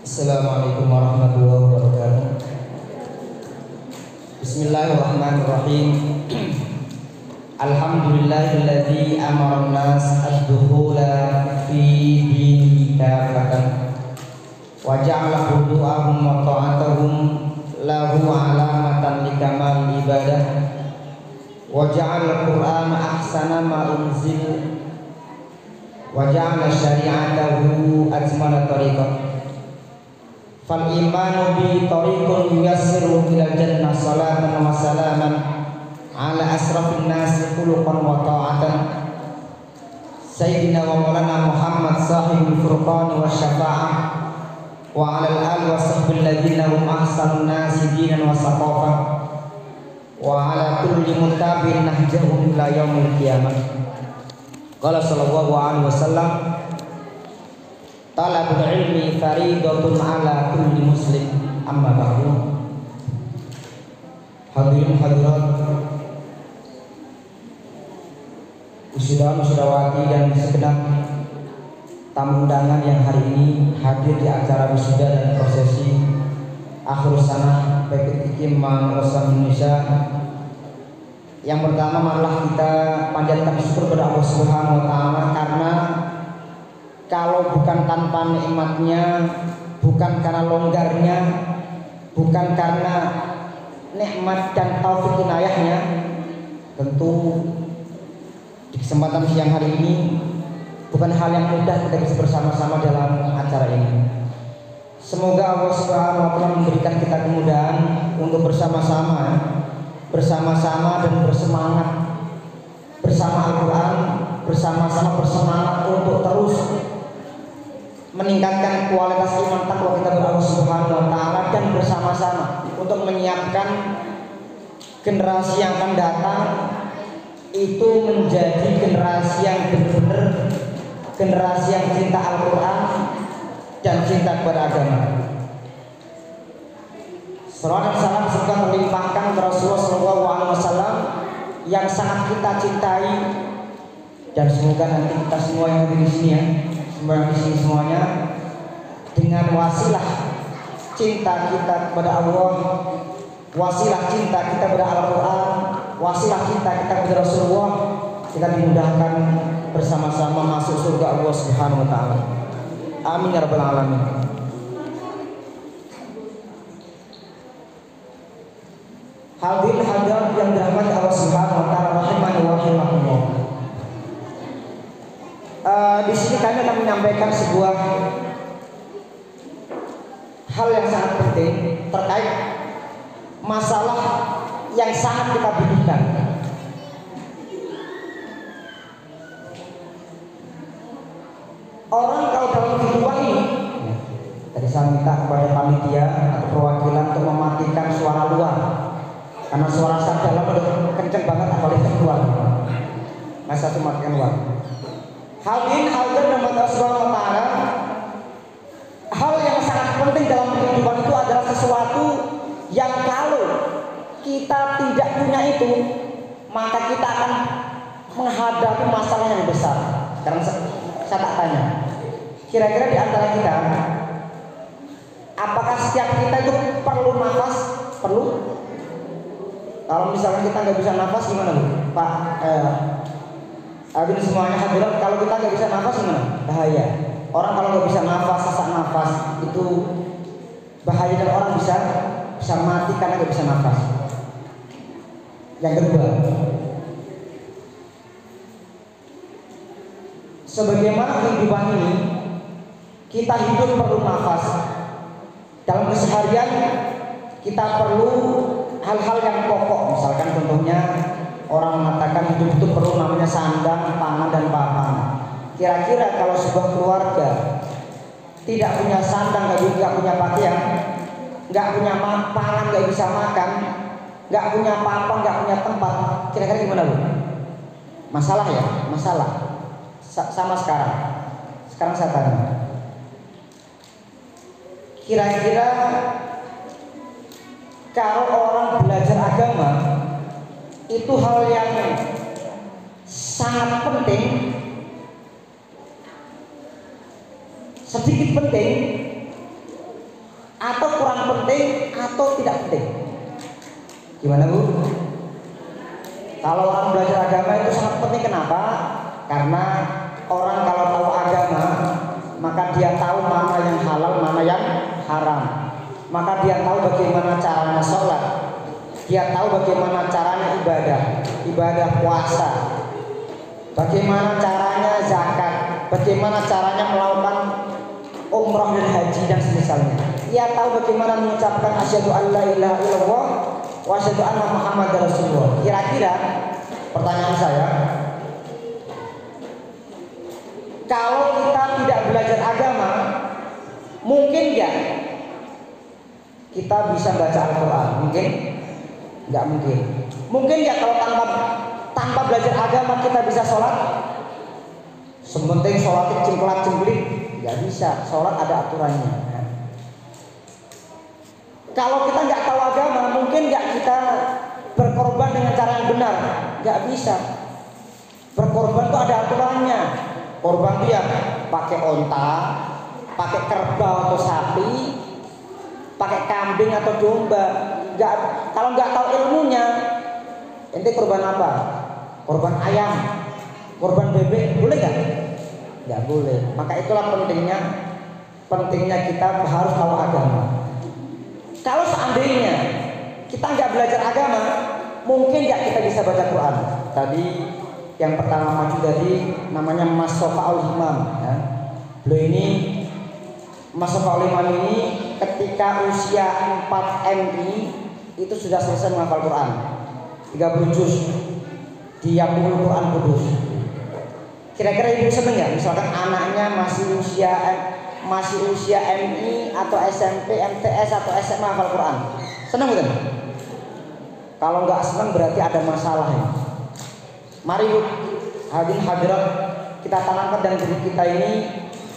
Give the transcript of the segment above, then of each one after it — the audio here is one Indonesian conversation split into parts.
Assalamualaikum warahmatullahi wabarakatuh. Bismillahirrahmanirrahim. Alhamdulillahilladzi amara an-nas ad-dukhula fi dinihi kafatan wa ja'ala khudu'ahum wa ta'atahum lahu 'alamatan likamal ibadah wa ja'ala al-Qur'ana ahsana ma unzil wa ja'ala syari'atahu ajmala tariqah. Fal imanu bi tariqun yuyassiru ila jannah salatan wa salaman ala asrafin nas khuluqan wa ta'atan sayyidina wa maulana Muhammad sahibul furqan wa syafa'ah wa ala al-ali wa sahbil ladzina hum ahsanun nas dinan wa saqafah wa ala kulli muttabi'in nahjahum ila yaumil qiyamah. Qala sallallahu alaihi wasallam, talabul ilmi faridatun ala kulli muslim, amma ba'du. Hadirin hadirat, wisudawan-wisudawati dan segenap tamu undangan yang hari ini hadir di acara wisuda dan prosesi akhir sanah PPTIK Madrasah Indonesia. Yang pertama, marilah kita panjatkan syukur kepada Allah Subhanahu wa taala, karena kalau bukan tanpa nikmatnya, bukan karena longgarnya, bukan karena nikmat dan taufik inayahnya, tentu di kesempatan siang hari ini bukan hal yang mudah kita bisa bersama-sama dalam acara ini. Semoga Allah Subhanahu wa taala memberikan kita kemudahan untuk bersama-sama dan bersemangat bersama Al-Quran, bersama-sama bersemangat untuk terus meningkatkan kualitas iman takwa kita kepada Allah Subhanahu wa taala, dan bersama-sama untuk menyiapkan generasi yang akan datang itu menjadi generasi yang benar-benar generasi yang cinta Al-Quran dan cinta kepada agama. Salawat dan salam semoga terlimpahkan ke Rasulullah SAW yang sangat kita cintai, dan semoga nanti kita semua yang ada di sini ya, semua yang di sini semuanya, dengan wasilah cinta kita kepada Allah, wasilah cinta kita kepada Al-Quran, wasilah cinta kita kepada Rasulullah, kita dimudahkan bersama-sama masuk surga Allah Subhanahu wa taala. Amin ya rabbal alamin. Hadirin hadirat yang dirahmati Allah Subhanahu wa taala rahimani wa rahimakumullah. Di sini kami akan menyampaikan sebuah hal yang sangat penting terkait masalah yang sangat kita butuhkan. Orang kalau dalam kehidupan ini, tadi saya minta kepada panitia atau perwakilan untuk mematikan suara luar, karena suara saya dalam udah kenceng banget, apalagi keluar. Masa cuma matikan luar. Hadirin hadirat Allah Subhanahu wa taala, hal yang sangat penting dalam kehidupan itu adalah sesuatu yang kalau kita tidak punya itu, maka kita akan menghadapi masalah yang besar. Sekarang saya tak tanya, kira-kira di antara kita, apakah setiap kita itu perlu nafas? Perlu? Kalau misalnya kita nggak bisa nafas gimana Bu? Pak hadirin semuanya hadirat, kalau kita nggak bisa nafas gimana? Bahaya. Orang kalau nggak bisa nafas, sesak nafas itu bahaya, dan orang bisa mati karena nggak bisa nafas. Yang kedua, sebagaimana kehidupan ini, kita hidup perlu nafas. Dalam keseharian kita perlu hal-hal yang pokok, misalkan contohnya orang mengatakan hidup itu perlu namanya sandang, pangan, dan papan. Kira-kira kalau sebuah keluarga tidak punya sandang, nggak punya pakaian, nggak punya pangan, nggak bisa makan, nggak punya papan, nggak punya tempat, kira-kira gimana Bu? Masalah ya, masalah. Sama sekarang saya tanya, kira-kira kalau orang belajar agama itu hal yang sangat penting, sedikit penting, kurang penting atau tidak penting? Gimana Bu? Kalau orang belajar agama itu sangat penting, kenapa? Karena orang kalau tahu agama, maka dia tahu mana yang halal, mana yang haram. Maka dia tahu bagaimana caranya sholat, dia tahu bagaimana caranya ibadah puasa, bagaimana caranya zakat, bagaimana caranya melakukan umrah dan haji dan semisalnya. Ia tahu bagaimana mengucapkan asyhadu an la ilaha illallah wa asyhadu anna muhammadar rasulullah. Kira-kira pertanyaan saya, kalau kita tidak belajar agama, mungkin nggak kita bisa baca Al-Quran? Mungkin? Nggak mungkin. Mungkin nggak kalau tanpa belajar agama kita bisa sholat? Sementing sholatnya cengkelak-cengkelik, nggak bisa. Sholat ada aturannya. Kalau kita nggak tahu agama, mungkin nggak kita berkorban dengan cara yang benar? Nggak bisa. Berkorban itu ada aturannya. Korban dia pakai onta, pakai kerbau atau sapi, pakai kambing atau domba. Kalau nggak tahu ilmunya, ente korban apa? Korban ayam, korban bebek, boleh nggak? Nggak boleh. Maka itulah pentingnya kita harus tahu agama. Kalau seandainya kita nggak belajar agama, mungkin nggak kita bisa baca Quran. Tadi yang pertama maju tadi namanya Mas Sofaul Himam. Ya. Beliau ini Mas Sofaul Himam ini ketika usia 4 MI itu sudah selesai menghafal Quran 30 juz, dia pukul Quran kudus. Kira-kira ibu seneng nggak? Misalkan anaknya masih usia MI atau SMP, MTS atau SMA hafal Quran, seneng bukan? Kalau nggak seneng berarti ada masalah ya. Mari hadirin hadirat kita tanamkan dalam diri kita ini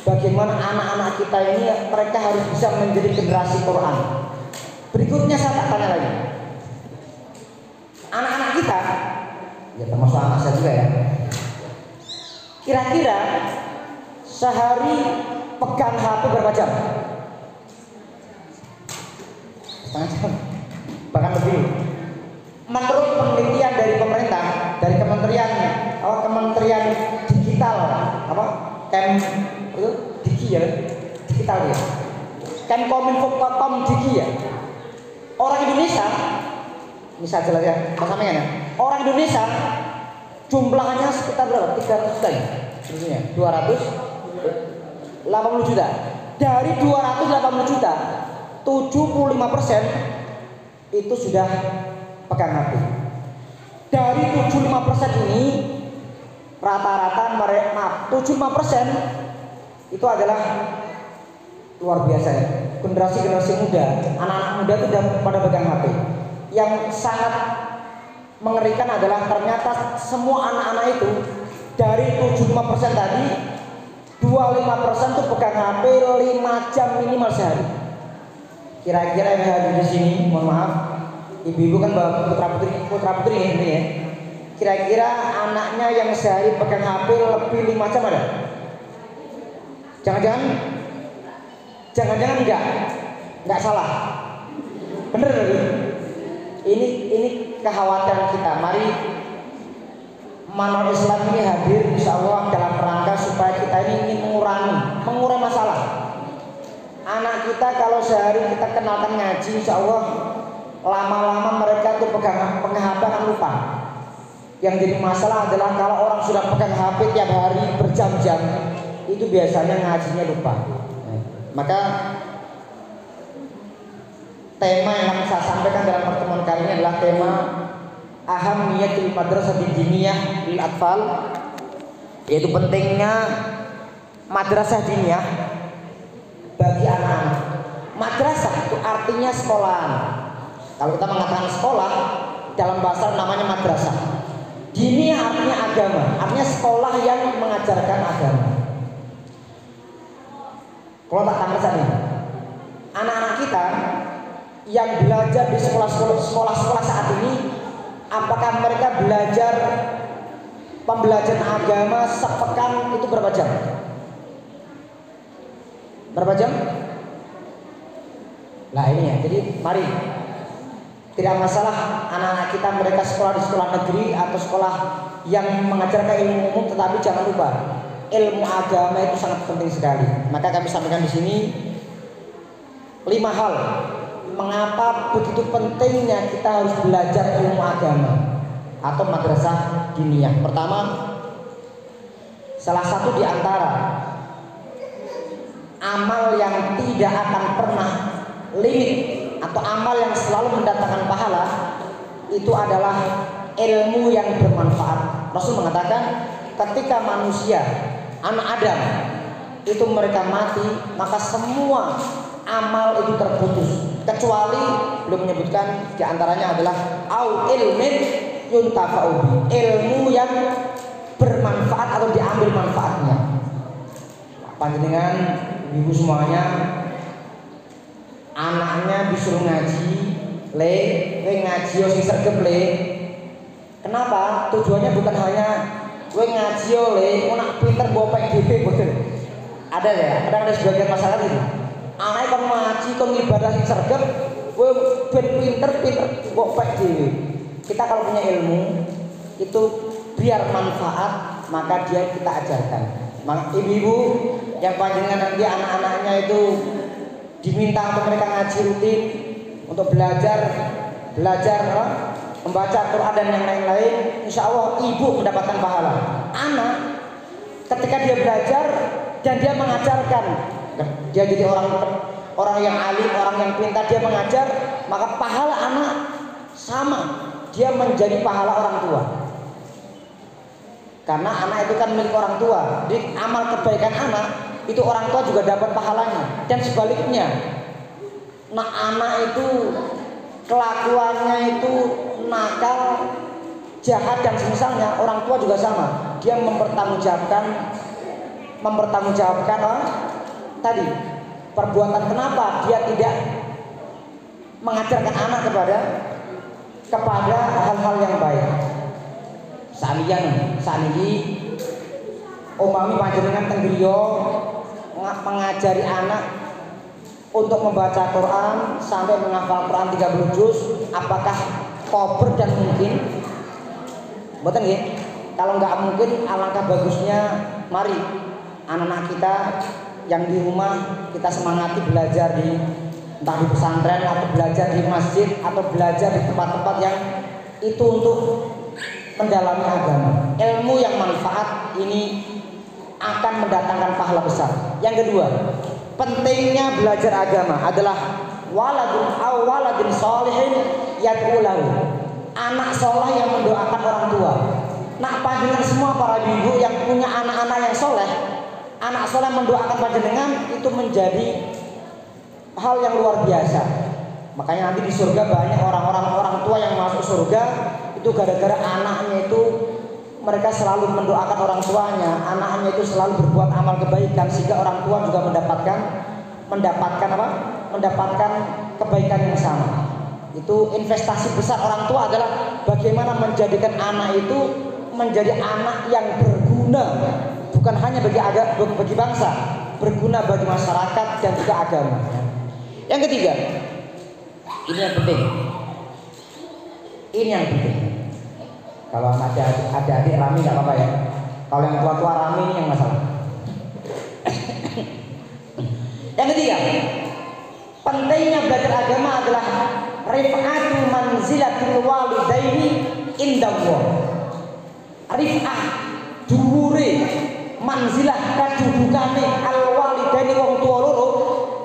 bagaimana anak-anak kita ini mereka harus bisa menjadi generasi Quran. Berikutnya saya tak tanya lagi, anak-anak kita, ya termasuk anak saya juga ya, kira-kira sehari pegang HP berapa jam? Setengah jam, bahkan lebih. Menurut penelitian dari pemerintah, dari Kementerian Digital, digital ya, Kemkominfo Digi ya. Orang Indonesia, misal jelas ya, ya. Orang Indonesia jumlahnya sekitar berapa? 300 juta, sebenarnya 280 juta. Dari 280 juta, 75% itu sudah pegang HP. Dari 75% ini rata-rata 75% itu adalah luar biasa ya. Generasi muda, anak-anak muda itu sudah pada pegang HP. Yang sangat mengerikan adalah ternyata semua anak-anak itu dari 75% tadi 25% itu pegang HP 5 jam minimal sehari. Kira-kira yang hadir di sini, mohon maaf, ibu-ibu kan bawa putra putri ini ya. Kira-kira anaknya yang sehari pegang HP lebih 5 jam ada? Jangan-jangan enggak salah. Bener lagi. Ini kekhawatiran kita. Mari Manual Islam ini hadir insya Allah dalam rangka supaya kita ini ingin mengurai masalah. Anak kita kalau sehari kita kenalkan ngaji, insya Allah lama-lama mereka tuh pegang HP akan lupa. Yang jadi masalah adalah kalau orang sudah pegang HP tiap hari berjam-jam, itu biasanya ngajinya lupa. Maka tema yang akan saya sampaikan dalam pertemuan kali ini adalah tema Ahammiyatul Madrasah Diniyah lil Atfal, yaitu pentingnya madrasah diniyah bagi anak-anak. Madrasah itu artinya sekolahan. Kalau kita mengatakan sekolah, dalam bahasa namanya madrasah. Diniyah artinya agama, artinya sekolah yang mengajarkan agama. Kalau tak tambah saja, anak-anak kita yang belajar di sekolah-sekolah saat ini, apakah mereka belajar pembelajaran agama sepekan itu berapa jam? Berapa jam? Nah ini ya, jadi mari, tidak masalah anak-anak kita mereka sekolah di sekolah negeri atau sekolah yang mengajarkan ilmu umum, tetapi jangan lupa ilmu agama itu sangat penting sekali. Maka kami sampaikan di sini 5 hal mengapa begitu pentingnya kita harus belajar ilmu agama atau madrasah diniyah. Pertama, salah satu di antara amal yang tidak akan pernah limit atau amal yang selalu mendatangkan pahala itu adalah ilmu yang bermanfaat. Rasul mengatakan ketika manusia anak Adam itu mereka mati, maka semua amal itu terputus kecuali belum menyebutkan diantaranya adalah au ilmin yuntafa'u, ilmu yang bermanfaat atau diambil manfaatnya. Panjenengan ibu semuanya anaknya disuruh ngaji, ngaji yo sing sregep le. Kenapa? Tujuannya bukan hanya kowe ngaji yo le, anak pinter bopek dhewe boten. Ada ya, kadang ada sebagian masyarakat itu. Anake kon ngaji, kon ibadah sing sregep, kowe ben pinter bopek dhewe. Kita kalau punya ilmu itu biar manfaat, maka dia kita ajarkan. Maka ibu-ibu yang panjenengan nanti anak-anaknya itu diminta untuk mereka ngaji rutin, untuk belajar membaca Quran dan yang lain-lain, insya Allah ibu mendapatkan pahala. Anak ketika dia belajar dan dia mengajarkan, dia jadi orang yang alim, orang yang pintar, dia mengajar, maka pahala anak sama, dia menjadi pahala orang tua. Karena anak itu kan milik orang tua. Jadi amal kebaikan anak itu orang tua juga dapat pahalanya. Dan sebaliknya, nah anak itu kelakuannya itu nakal, jahat dan semisalnya, orang tua juga sama. Dia mempertanggungjawabkan tadi perbuatan. Kenapa dia tidak mengajarkan anak kepada hal-hal yang baik. Saniki umami panjenengan teng griya mengajari anak untuk membaca Quran sampai menghafal Quran 30 juz, apakah kober dan mungkin? Mboten nggih. Kalau nggak mungkin, alangkah bagusnya mari anak-anak kita yang di rumah kita semangati belajar entah di pesantren atau belajar di masjid atau belajar di tempat-tempat yang itu untuk mendalami agama. Ilmu yang manfaat ini akan mendatangkan pahala besar. Yang kedua, pentingnya belajar agama adalah waladun sholihin yad'u lahu, anak soleh yang mendoakan orang tua. Nah, panjenengan semua para ibu yang punya anak-anak yang soleh, anak soleh mendoakan panjenengan itu menjadi hal yang luar biasa. Makanya nanti di surga banyak orang tua yang masuk surga itu gara-gara anaknya itu mereka selalu mendoakan orang tuanya, anaknya itu selalu berbuat amal kebaikan sehingga orang tua juga mendapatkan kebaikan yang sama. Itu investasi besar orang tua adalah bagaimana menjadikan anak itu menjadi anak yang berguna, bukan hanya bagi bangsa, berguna bagi masyarakat dan juga agama. Yang ketiga, ini yang penting. Kalau adik-adik rame nggak apa-apa ya. Kalau yang tua-tua rame ini yang masalah. Yang ketiga, pentingnya belajar agama adalah rif'atu manzilatil walidaini indallah. Rif'ah dhuwure manzilah kadudukane al walidaini wong tua loro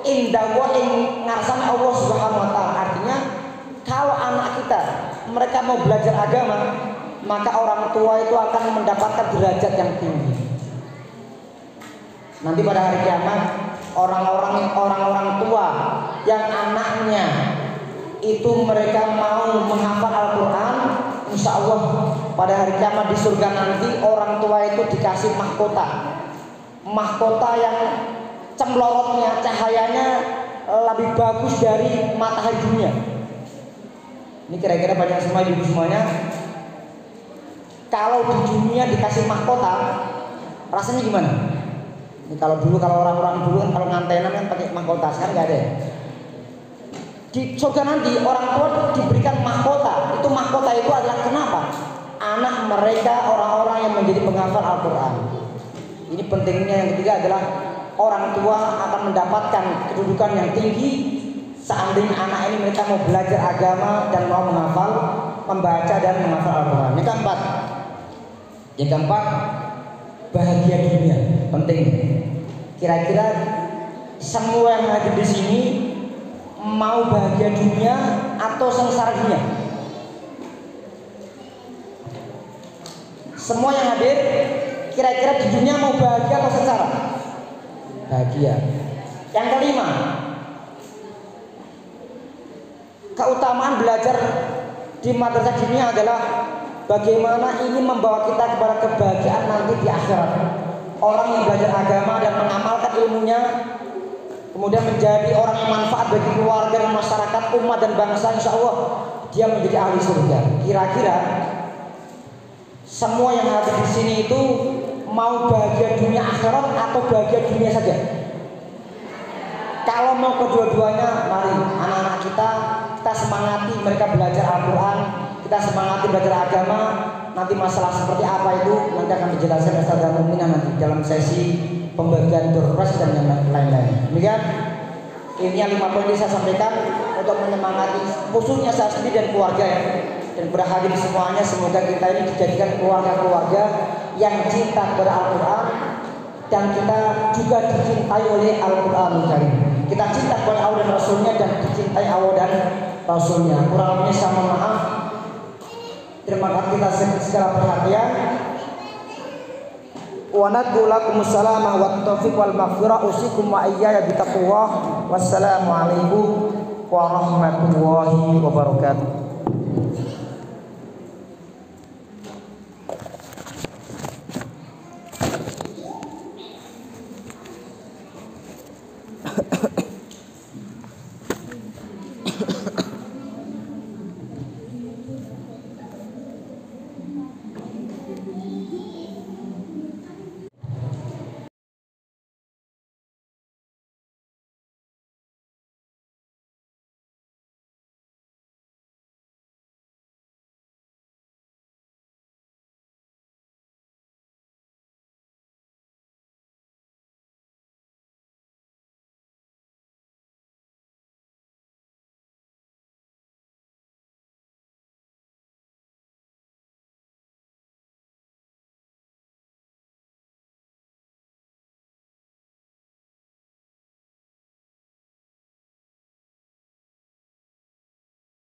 indallah ing ngarsane Allah Subhanahu wa taala. Artinya kalau anak kita mereka mau belajar agama, maka orang tua itu akan mendapatkan derajat yang tinggi. Nanti pada hari kiamat orang-orang tua yang anaknya itu mereka mau menghafal Al-Quran, insya Allah pada hari kiamat di surga nanti orang tua itu dikasih mahkota yang cemlorotnya cahayanya lebih bagus dari matahari dunia. Ini kira-kira banyak semua ibu semuanya. Kalau di dunia dikasih mahkota, rasanya gimana? Ini kalau orang-orang dulu kan kalau ngantenan kan pakai mahkota, sekarang nggak ada. Di surga nanti orang tua diberikan mahkota. Itu mahkota itu adalah kenapa? Anak mereka orang-orang yang menjadi penghafal Al-Quran. Ini pentingnya. Yang ketiga adalah orang tua akan mendapatkan kedudukan yang tinggi seandainya anak ini mereka mau belajar agama dan mau menghafal, membaca dan menghafal Al-Quran. Yang keempat, bahagia dunia penting. Kira-kira semua yang hadir di sini mau bahagia dunia atau sengsara dunia? Semua yang hadir kira-kira di dunia mau bahagia atau sengsara? Bahagia. Yang kelima, keutamaan belajar di madrasah dunia adalah bagaimana ini membawa kita kepada kebahagiaan nanti di akhirat. Orang yang belajar agama dan mengamalkan ilmunya kemudian menjadi orang yang manfaat bagi keluarga dan masyarakat, umat dan bangsa, insya Allah dia menjadi ahli surga. Kira-kira semua yang hadir di sini itu mau bahagia dunia akhirat atau bahagia dunia saja? Kalau mau kedua-duanya, mari anak-anak kita semangati mereka belajar Al-Quran, kita semangati belajar agama. Nanti masalah seperti apa itu nanti akan dijelaskan Ustaz Mu'minah nanti dalam sesi pembagian durres dan yang lain-lain. Demikian, ini 5 poin yang saya sampaikan untuk menyemangati khususnya saya sendiri dan keluarga ya, dan berhadir semuanya. Semoga kita ini dijadikan keluarga-keluarga yang cinta kepada Al-Quran dan kita juga dicintai oleh Al-Quran Karim. Kita cinta kepada Allah dan Rasulnya dan dicintai Allah dan Rasulnya. Kurang lebihnya saya mohon maaf. Terima kasih atas segala perhatian. Wa nad'u lakumus salamah wat taufiq wal maghfirah usikum wa iyaya bitaqwa. Wassalamu alaikum warahmatullahi wabarakatuh.